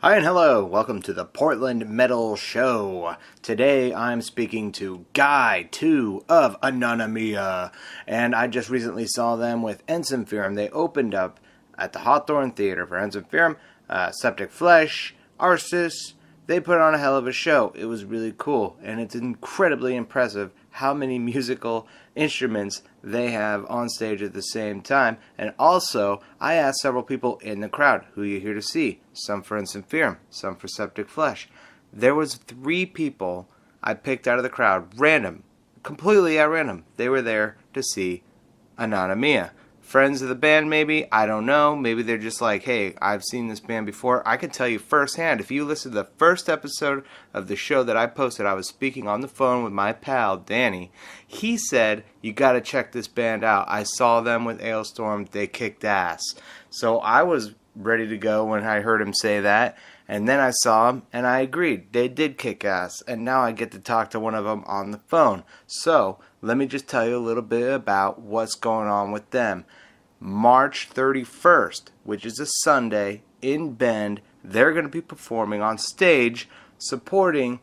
Hi and hello, welcome to the Portland Metal Show. Today I'm speaking to Guy 2 of Anonymia, and I just recently saw them with Ensign Theorem. They opened up at the Hawthorne Theater for Ensign Theorem, Septic Flesh, Arsis. They put on a hell of a show. It was really cool, and it's incredibly impressive how many musical instruments they have on stage at the same time. And also, I asked several people in the crowd, who you here to see? Some for Ensign Theorem, some for Septic Flesh. There was 3 people I picked out of the crowd, random, completely at random. They were there to see Anonymia. Friends of the band, maybe, I don't know. Maybe they're just like, hey, I've seen this band before. I can tell you firsthand, if you listen to the first episode of the show that I posted, I was speaking on the phone with my pal, Danny. He said, you got to check this band out. I saw them with Ailstorm. They kicked ass. So I was ready to go when I heard him say that. And then I saw them, and I agreed. They did kick ass. And now I get to talk to one of them on the phone. So let me just tell you a little bit about what's going on with them. March 31st, which is a Sunday, in Bend, they're going to be performing on stage supporting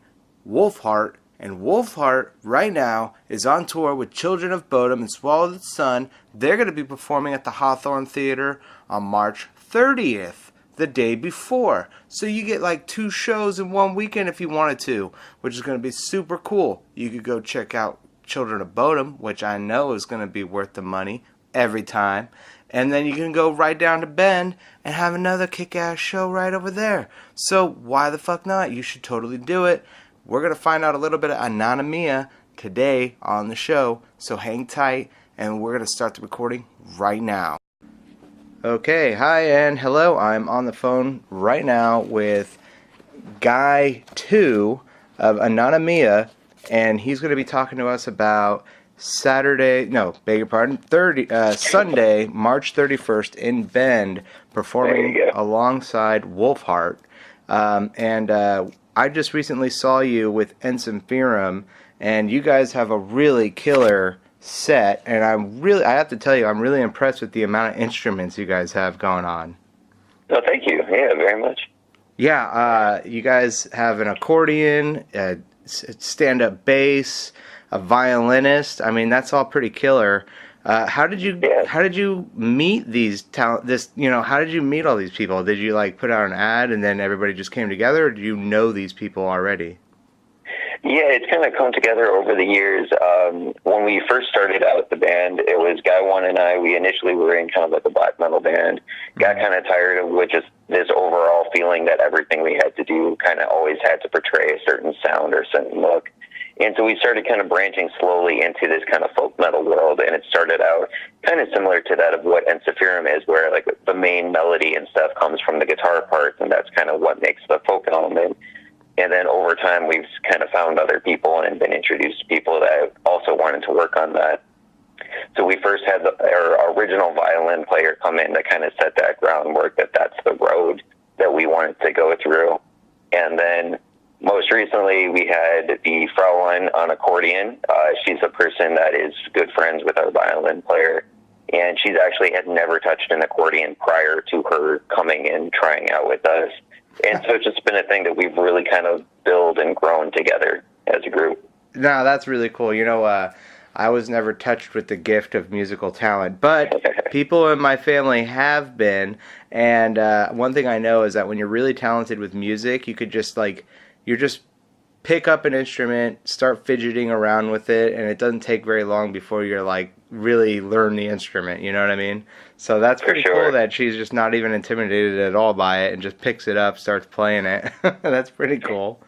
Wolfheart. And Wolfheart, right now, is on tour with Children of Bodom and Swallow the Sun. They're going to be performing at the Hawthorne Theater on March 30th, the day before. So you get like 2 shows in one weekend if you wanted to, which is going to be super cool. You could go check out Children of Bodom, which I know is going to be worth the money every time. And then you can go right down to Bend and have another kick-ass show right over there. So why the fuck not? You should totally do it. We're going to find out a little bit of Anonymia today on the show. So hang tight, and we're going to start the recording right now. Okay, hi and hello. I'm on the phone right now with Guy 2 of Anonymia, and he's going to be talking to us about Sunday, March 31st in Bend, performing alongside Wolfheart. I just recently saw you with Ensign Theorem, and you guys have a really killer set, and I have to tell you, I'm really impressed with the amount of instruments you guys have going on. Oh, thank you. Yeah, very much. Yeah, you guys have an accordion, a stand-up bass, a violinist. I mean, that's all pretty killer. How did you meet these how did you meet all these people? Did you like put out an ad and then everybody just came together, or do you know these people already? Yeah, it's kind of come together over the years. When we first started out the band, it was Guy 1 and I. We initially were in kind of like a black metal band. Got kind of tired of just this overall feeling that everything we had to do kind of always had to portray a certain sound or certain look. And so we started kind of branching slowly into this kind of folk metal world, and it started out kind of similar to that of what Ensign Theorem is, where like the main melody and stuff comes from the guitar parts, and that's kind of what makes the folk element. And then over time, we've kind of found other people and been introduced to people that also wanted to work on that. So we first had our original violin player come in to kind of set that groundwork, that's the road that we wanted to go through. And then most recently, we had the Fraulein on accordion. She's a person that is good friends with our violin player, and she's actually had never touched an accordion prior to her coming and trying out with us. And so it's just been a thing that we've really kind of built and grown together as a group. No, that's really cool. I was never touched with the gift of musical talent, but people in my family have been. And one thing I know is that when you're really talented with music, you could just pick up an instrument, start fidgeting around with it, and it doesn't take very long before you're like really learn the instrument, you know what I mean? So that's pretty cool that she's just not even intimidated at all by it and just picks it up, starts playing it. That's pretty cool.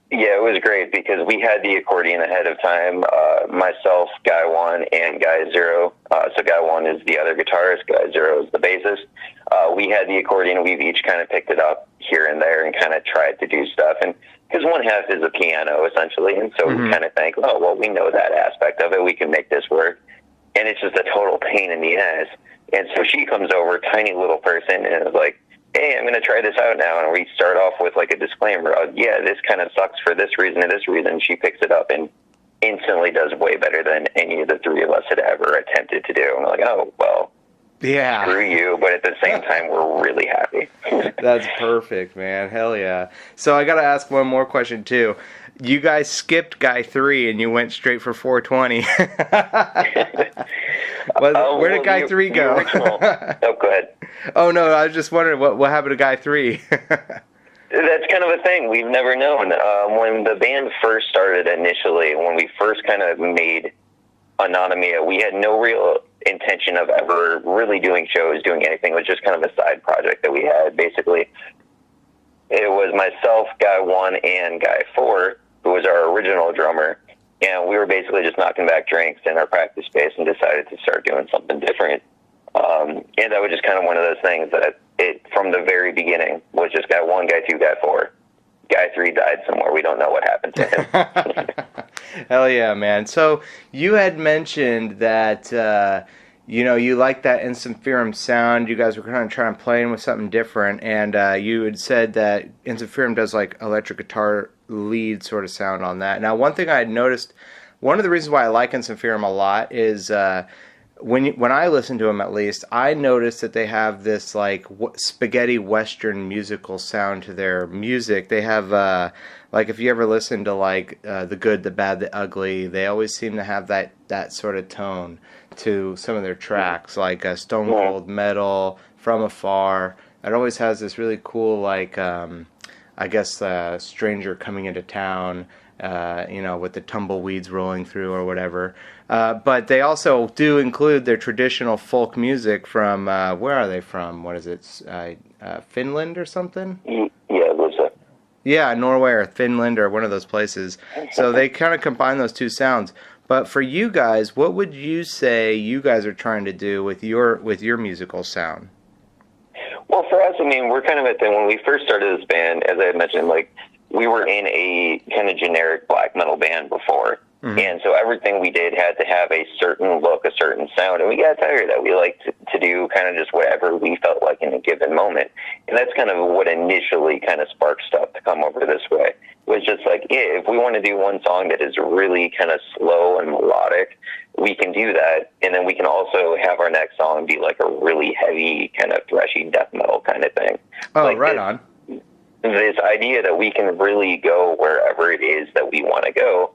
Yeah, it was great because we had the accordion ahead of time, myself, Guy 1, and Guy 0. So Guy 1 is the other guitarist, Guy 0 is the bassist. We had the accordion, we've each kind of picked it up here and there and kind of tried to do stuff. And because one half is a piano, essentially, and so we kind of think, oh, well, we know that aspect of it, we can make this work. And it's just a total pain in the ass. And so she comes over, tiny little person, and is like, hey, I'm going to try this out now. And we start off with like a disclaimer of, yeah, this kind of sucks for this reason and this reason. She picks it up and instantly does way better than any of the 3 of us had ever attempted to do. And we're like, oh, well, Yeah. screw you, but at the same time, we're really happy. That's perfect, man. Hell yeah. So I got to ask one more question, too. You guys skipped Guy 3 and you went straight for 420. Where did Guy 3 go? Oh, go ahead. Oh, no, I was just wondering what happened to Guy 3. That's kind of a thing. We've never known. When the band first started initially, when we first kind of made Anonymia, we had no real intention of ever really doing shows, doing anything. It was just kind of a side project that we had, basically. It was myself, Guy 1, and Guy 4, who was our original drummer, and we were basically just knocking back drinks in our practice space and decided to start doing something different. And that was just kind of one of those things that from the very beginning, was just Guy 1, Guy 2, Guy 4. Guy 3 died somewhere. We don't know what happened to him. Hell yeah, man. So you had mentioned that, you like that Insiferum sound. You guys were kind of trying to play with something different. And you had said that Insiferum does like electric guitar lead sort of sound on that. Now, one thing I had noticed, one of the reasons why I like Insiferum a lot is when I listen to them, at least, I noticed that they have this like spaghetti western musical sound to their music. They have like if you ever listen to like The Good, the Bad, the Ugly, they always seem to have that sort of tone to some of their tracks, like Stone Cold Metal, From Afar. It always has this really cool like I guess stranger coming into town. With the tumbleweeds rolling through or whatever. But they also do include their traditional folk music from, where are they from? What is it? Finland or something? Yeah, Lisa. Yeah, Norway or Finland or one of those places. So they kind of combine those two sounds. But for you guys, what would you say you guys are trying to do with your musical sound? Well, for us, I mean, we're kind of at the, when we first started this band, as I had mentioned, like, we were in a kind of generic black metal band before. Mm-hmm. And so everything we did had to have a certain look, a certain sound. And we got tired of that. We liked to do kind of just whatever we felt like in a given moment. And that's kind of what initially kind of sparked stuff to come over this way. It was just like, yeah, if we want to do one song that is really kind of slow and melodic, we can do that. And then we can also have our next song be like a really heavy kind of threshy death metal kind of thing. Oh, like right on. This idea that we can really go wherever it is that we want to go,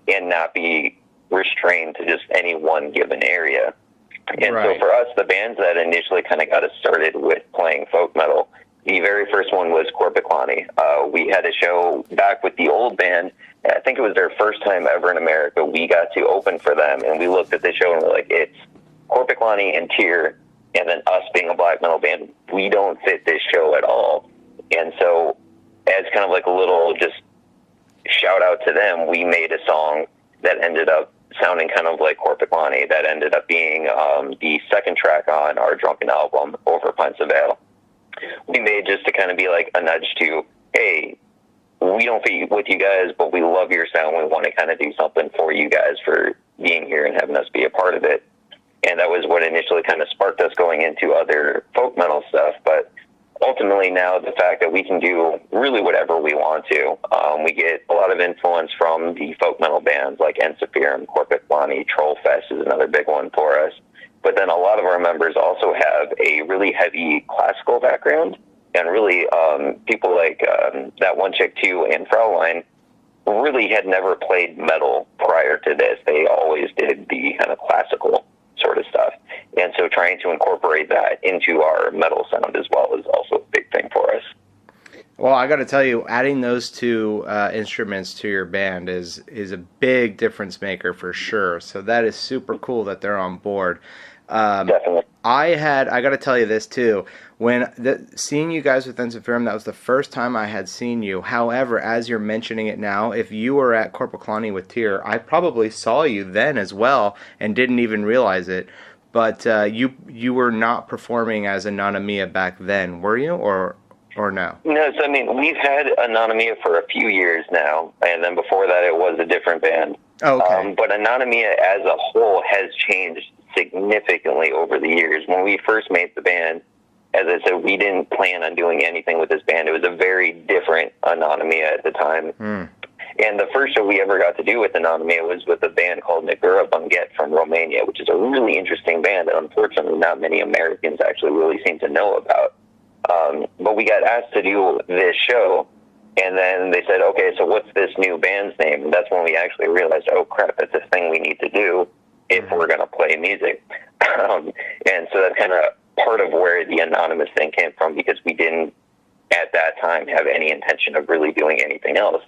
and not be restrained to just any one given area. And right. So for us, the bands that initially kind of got us started with playing folk metal, the very first one was Corpiclani. We had a show back with the old band. I think it was their first time ever in America. We got to open for them, and we looked at the show and we're like, it's Corpiclani and Tyr, and then us being a black metal band. We don't fit this show at all. And so, as kind of like a little just shout out to them, we made a song that ended up sounding kind of like Corpiclani, that ended up being the second track on our Drunken album, Over Pints of Ale. We made just to kind of be like a nudge to, hey, we don't fit with you guys, but we love your sound. We want to kind of do something for you guys for being here and having us be a part of it. And that was what initially kind of sparked us going into other folk metal stuff, but ultimately now the fact that we can do really whatever we want to. We get a lot of influence from the folk metal bands like Ensiferum, Corpiclani, Trollfest is another big one for us. But then a lot of our members also have a really heavy classical background, and really people like that one chick too, and Fraulein, really had never played metal prior to this. They always did the kind of classical sort of stuff. And so trying to incorporate that into our metal sound as well is also a big thing for us. Well, I got to tell you, adding those two instruments to your band is a big difference maker for sure. So that is super cool that they're on board. Definitely. I got to tell you this too. Seeing you guys with Ensiferum, that was the first time I had seen you. However, as you're mentioning it now, if you were at Corpiclani with Tyr, I probably saw you then as well and didn't even realize it. But you were not performing as Anonymia back then, were you, or no? No, so I mean, we've had Anonymia for a few years now, and then before that it was a different band. Oh, okay. But Anonymia as a whole has changed significantly over the years. When we first made the band, as I said, we didn't plan on doing anything with this band. It was a very different Anonymia at the time. And the first show we ever got to do with Anonymia was with a band called Negura Bunget from Romania, which is a really interesting band that unfortunately not many Americans actually really seem to know about. But we got asked to do this show, and then they said, okay, so what's this new band's name? And that's when we actually realized, oh crap, it's a thing we need to do if we're going to play music. And so that's kind of part of where the Anonymous thing came from, because we didn't at that time have any intention of really doing anything else.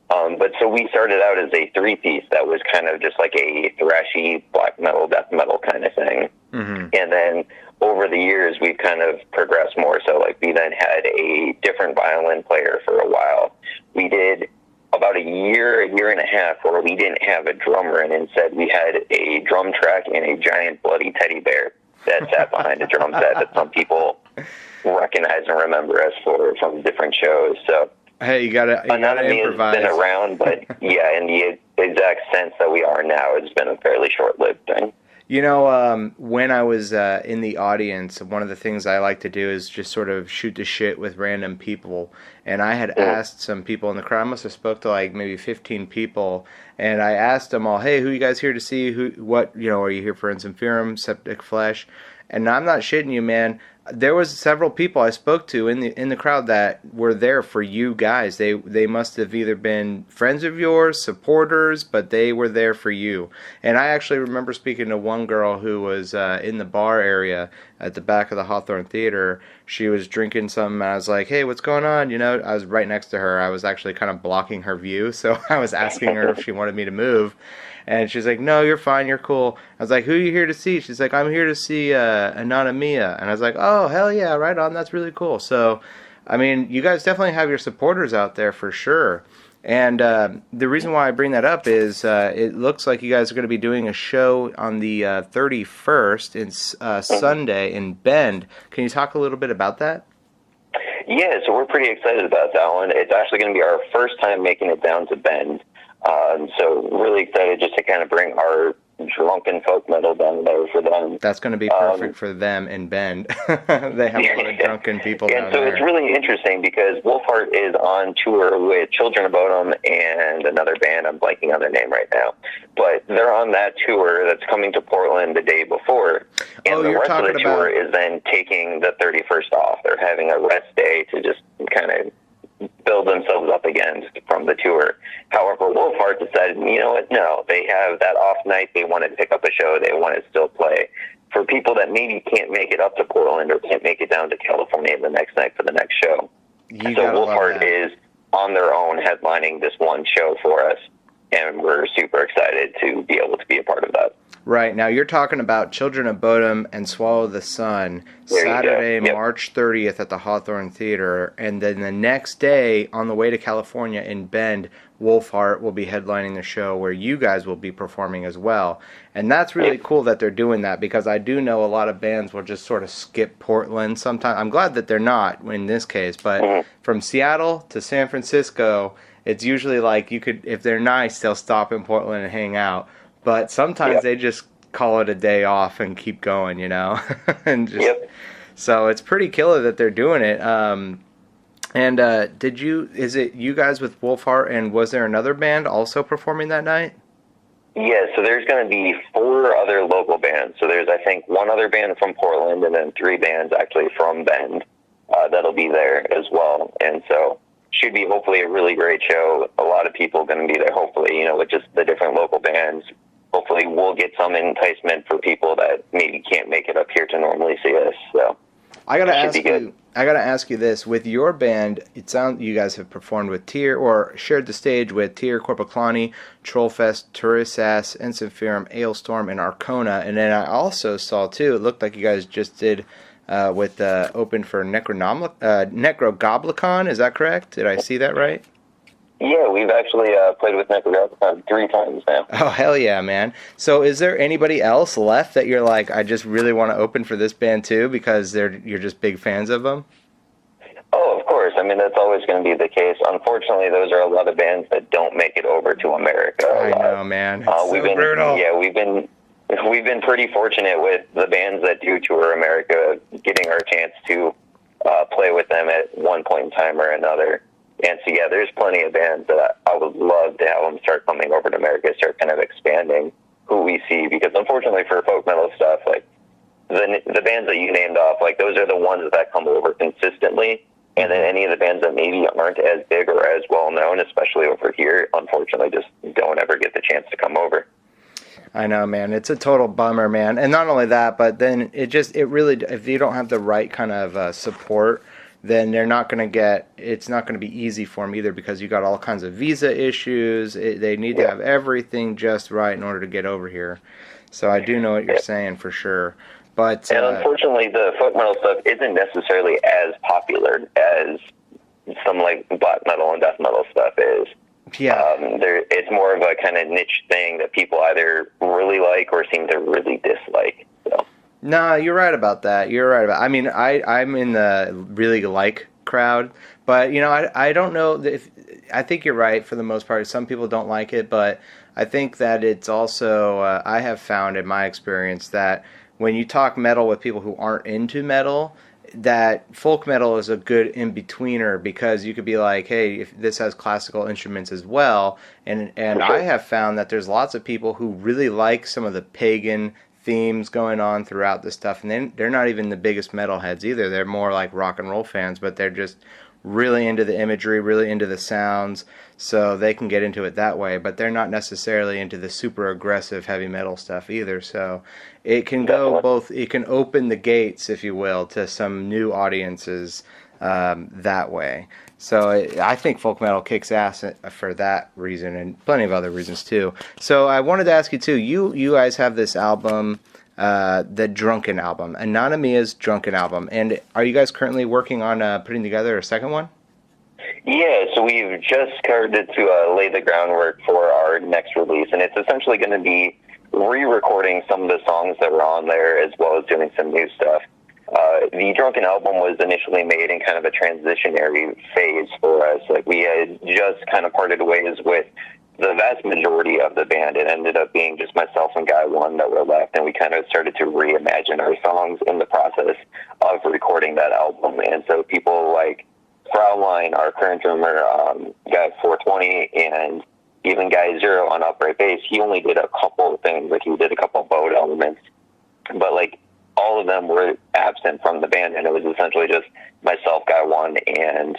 But so we started out as a three-piece that was kind of just like a thrashy black metal, death metal kind of thing. Mm-hmm. And then over the years, we've kind of progressed more. So like we then had a different violin player for a while. We did about a year and a half where we didn't have a drummer, and instead we had a drum track and a giant bloody teddy bear that sat behind a drum set that some people recognize and remember us for from different shows. So hey, you gotta improvise. Has been around, but yeah, in the exact sense that we are now, it's been a fairly short-lived thing. You know, when I was in the audience, one of the things I like to do is just sort of shoot the shit with random people. And I had asked some people in the crowd, I must have spoke to like maybe 15 people, and I asked them all, hey, who you guys here to see? Are you here for Enzymphirum, Septic Flesh? And I'm not shitting you, man. There was several people I spoke to in the crowd that were there for you guys. They must have either been friends of yours, supporters, but they were there for you. And I actually remember speaking to one girl who was in the bar area at the back of the Hawthorne Theater. She was drinking something, and I was like, hey, what's going on? You know, I was right next to her. I was actually kind of blocking her view, so I was asking her if she wanted me to move. And she's like, no, you're fine, you're cool. I was like, who are you here to see? She's like, I'm here to see Anonymia. And I was like, oh, hell yeah, right on, that's really cool. So, I mean, you guys definitely have your supporters out there for sure. And the reason why I bring that up is it looks like you guys are going to be doing a show on the 31st, in Sunday, in Bend. Can you talk a little bit about that? Yeah, so we're pretty excited about that one. It's actually going to be our first time making it down to Bend. So really excited just to kind of bring our drunken folk metal down there for them. That's going to be perfect for them in Bend. They have a lot of drunken people down there. And so it's really interesting because Wolfheart is on tour with Children of Bodom and another band. I'm blanking on their name right now. But they're on that tour that's coming to Portland the day before. And the rest of the tour is then taking the 31st off. They're having a rest day to just kind of build themselves up again from the tour. However, Wolfheart decided, you know what, no, they have that off night, they want to pick up a show, they want to still play. For people that maybe can't make it up to Portland or can't make it down to California the next night for the next show. So Wolfheart is on their own headlining this one show for us, and we're super excited to be able to be a part of that. Right. Now, you're talking about Children of Bodom and Swallow the Sun, Saturday, March 30th at the Hawthorne Theater. And then the next day, on the way to California in Bend, Wolfheart will be headlining the show where you guys will be performing as well. And that's really cool that they're doing that, because I do know a lot of bands will just sort of skip Portland sometimes. I'm glad that they're not in this case, but from Seattle to San Francisco, it's usually like you could, if they're nice, they'll stop in Portland and hang out. But sometimes they just call it a day off and keep going, you know? And just, so it's pretty killer that they're doing it. Is it you guys with Wolfheart, and was there another band also performing that night? Yeah, so there's going to be 4 other local bands. So there's, I think, 1 other band from Portland, and then 3 bands actually from Bend that'll be there as well. And so should be hopefully a really great show. A lot of people going to be there, hopefully, you know, with just the different local bands. Hopefully we'll get some enticement for people that maybe can't make it up here to normally see us. So I gotta ask you this. With your band, it sounds you guys have performed with Tyr, or shared the stage with Tyr, Corpaclani, Trollfest, Turissas, Enzymphirum, Ailstorm, and Arcona. And then I also saw, too, it looked like you guys just did with open for Necrogoblicon. Is that correct? Did I see that right? Yeah, we've actually played with Necrogoblicon 3 times now. Oh, hell yeah, man. So is there anybody else left that you're like, I just really want to open for this band too, because you're just big fans of them? Oh, of course. I mean, that's always going to be the case. Unfortunately, those are a lot of bands that don't make it over to America. I know, man. It's so brutal. Yeah, we've been pretty fortunate with the bands that do tour America, getting our chance to play with them at one point in time or another. And so, yeah, there's plenty of bands that I would love to have them start coming over to America, start kind of expanding who we see, because unfortunately for folk metal stuff, like the bands that you named off, like those are the ones that come over consistently, and then any of the bands that maybe aren't as big or as well known, especially over here, unfortunately just don't ever get the chance to come over. I know, man. It's a total bummer, man. And not only that, but then it really, if you don't have the right kind of support, then they're not going to it's not going to be easy for them either, because you got all kinds of visa issues. They need to have everything just right in order to get over here. So I do know what you're saying for sure. But and unfortunately, the folk metal stuff isn't necessarily as popular as some like black metal and death metal stuff is. Yeah. It's more of a kind of niche thing that people either really like or seem to really dislike. So. No, you're right about that. I mean, I'm in the really like crowd, but I don't know I think you're right for the most part. Some people don't like it, but I think that it's also I have found in my experience that when you talk metal with people who aren't into metal, that folk metal is a good in-betweener, because you could be like, hey, if this has classical instruments as well, and I have found that there's lots of people who really like some of the pagan themes going on throughout this stuff, and they're not even the biggest metalheads either. They're more like rock and roll fans, but they're just really into the imagery, really into the sounds, so they can get into it that way, but they're not necessarily into the super aggressive heavy metal stuff either. So it can go both. It can open the gates, if you will, to some new audiences that way. So I think folk metal kicks ass for that reason, and plenty of other reasons too. So I wanted to ask you too, you guys have this album, the Drunken album, Anonymia's Drunken album, and are you guys currently working on putting together a second one? Yeah, so we've just started to lay the groundwork for our next release, and it's essentially going to be re-recording some of the songs that were on there, as well as doing some new stuff. The Drunken album was initially made in kind of a transitionary phase for us. Like, we had just kind of parted ways with the vast majority of the band. It ended up being just myself and Guy One that were left, and we kind of started to reimagine our songs in the process of recording that album. And so people like Fraulein, our current drummer, Guy 420, and even Guy Zero on upright bass, he only did a couple of things. Like, he did a couple of bowed elements, but like all of them were absent from the band, and it was essentially just myself, Guy One, and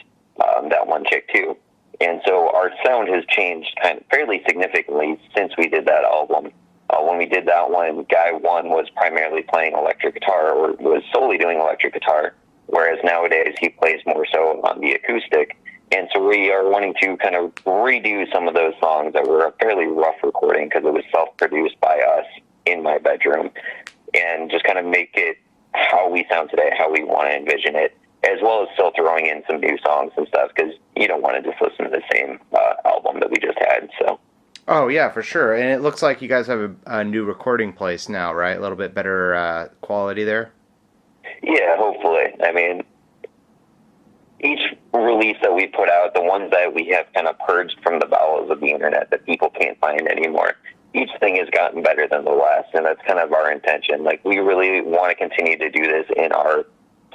that one chick too. And so our sound has changed kind of fairly significantly since we did that album. When we did that one, Guy One was primarily playing electric guitar, or was solely doing electric guitar, whereas nowadays he plays more so on the acoustic. And so we are wanting to kind of redo some of those songs that were a fairly rough recording, because it was self-produced by us in my bedroom, and just kind of make it how we sound today, how we want to envision it, as well as still throwing in some new songs and stuff, because you don't want to just listen to the same album that we just had. So. Oh, yeah, for sure. And it looks like you guys have a new recording place now, right? A little bit better quality there? Yeah, hopefully. I mean, each release that we put out, the ones that we have kind of purged from the bowels of the internet that people can't find anymore, each thing has gotten better than the last, and that's kind of our intention. Like, we really want to continue to do this in our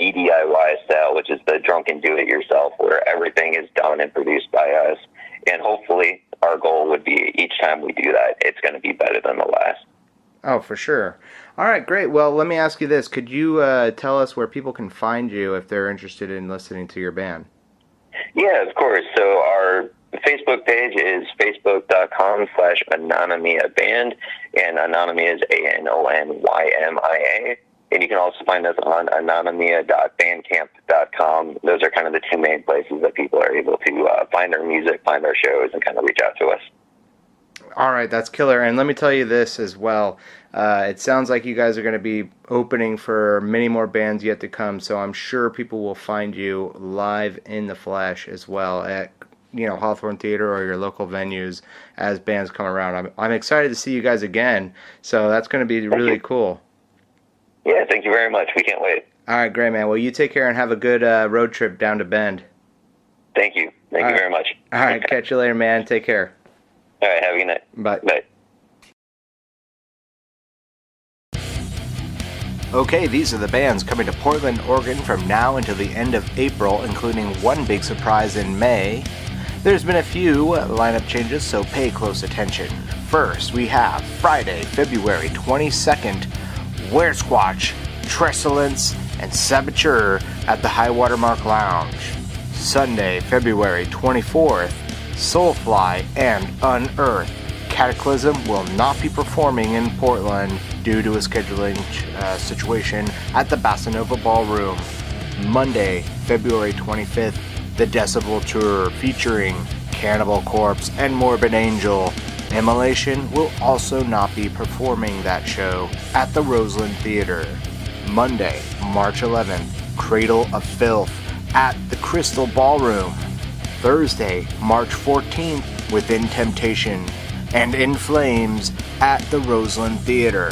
DIY style, which is the drunken do-it-yourself, where everything is done and produced by us. And hopefully our goal would be each time we do that, it's going to be better than the last. Oh, for sure. All right, great. Well, let me ask you this. Could you tell us where people can find you if they're interested in listening to your band? Yeah, of course. So our Facebook page is facebook.com/Anonymia Band, and Anonymia is ANONYMIA. And you can also find us on anonymia.bandcamp.com. Those are kind of the two main places that people are able to find our music, find our shows, and kind of reach out to us. All right, that's killer. And let me tell you this as well. It sounds like you guys are going to be opening for many more bands yet to come, so I'm sure people will find you live in the flesh as well at Hawthorne Theater or your local venues as bands come around. I'm excited to see you guys again, so that's going to be really cool. Yeah, thank you very much. We can't wait. All right, great, man. Well, you take care and have a good road trip down to Bend. Thank you. Thank you very much. All right, catch you later, man. Take care. All right, have a good night. Bye. Bye. Okay, these are the bands coming to Portland, Oregon from now until the end of April, including one big surprise in May. There's been a few lineup changes, so pay close attention. First, we have Friday, February 22nd, Weresquatch, Tressolence, and Saboteur at the High Watermark Lounge. Sunday, February 24th, Soulfly and Unearth. Cataclysm will not be performing in Portland due to a scheduling situation at the Bassanova Ballroom. Monday, February 25th, the Decibel Tour featuring Cannibal Corpse and Morbid Angel. Immolation will also not be performing that show at the Roseland Theater. Monday, March 11th, Cradle of Filth at the Crystal Ballroom. Thursday, March 14th, Within Temptation and In Flames at the Roseland Theater.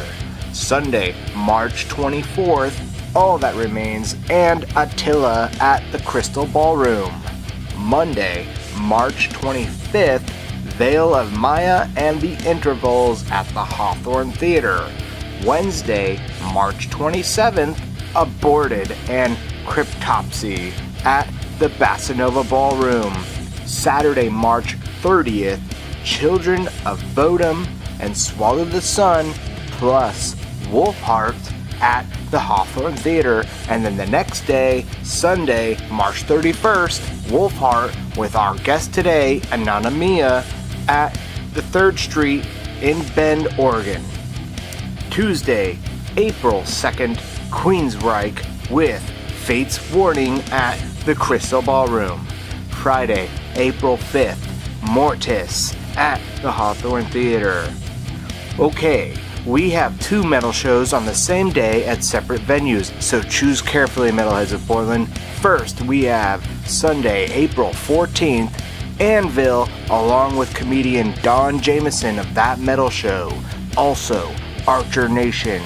Sunday, March 24th, All That Remains and Attila at the Crystal Ballroom. Monday, March 25th, Veil of Maya and the Intervals at the Hawthorne Theater. Wednesday, March 27th, Aborted and Cryptopsy at the Bassanova Ballroom. Saturday, March 30th, Children of Bodom and Swallow the Sun plus Wolfheart at the Hawthorne Theater. And then the next day, Sunday, March 31st, Wolfheart with our guest today, Anonymia, at the 3rd Street in Bend, Oregon. Tuesday, April 2nd, Queensryche with Fate's Warning at the Crystal Ballroom. Friday, April 5th, Mortis at the Hawthorne Theater. Okay, we have 2 metal shows on the same day at separate venues, so choose carefully, Metalheads of Portland. First, we have Sunday, April 14th, Anvil, along with comedian Don Jameson of That Metal Show. Also, Archer Nation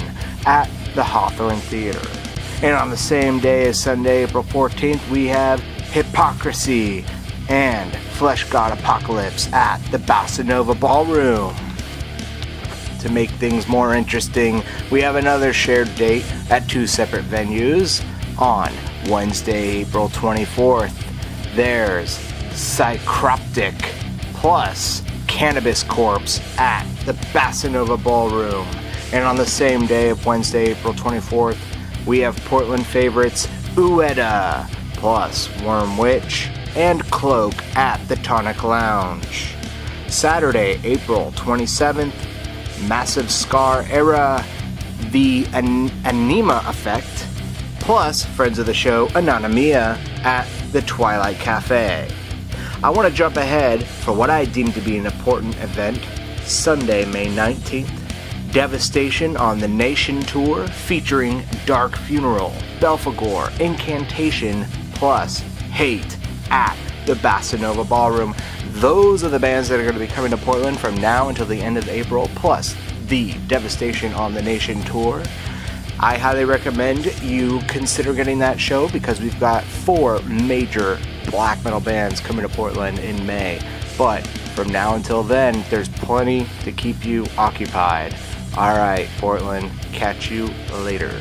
at the Hawthorne Theater. And on the same day as Sunday, April 14th, we have Hypocrisy and Flesh God Apocalypse at the Bassanova Ballroom. To make things more interesting, we have another shared date at 2 separate venues. On Wednesday, April 24th, there's Psychroptic plus Cannabis Corpse at the Bassanova Ballroom. And on the same day of Wednesday, April 24th, we have Portland favorites Ueda plus Worm Witch and Cloak at the Tonic Lounge. Saturday, April 27th, Massive Scar Era, the Anima Effect, plus friends of the show Anonymia at the Twilight Cafe. I want to jump ahead for what I deem to be an important event. Sunday, May 19th, Devastation on the Nation Tour featuring Dark Funeral, Belphegor, Incantation, plus Hate at the Bassanova Ballroom. Those are the bands that are going to be coming to Portland from now until the end of April, plus the Devastation on the Nation Tour. I highly recommend you consider getting that show because we've got 4 major black metal bands coming to Portland in May. But from now until then, there's plenty to keep you occupied. Alright, Portland, catch you later.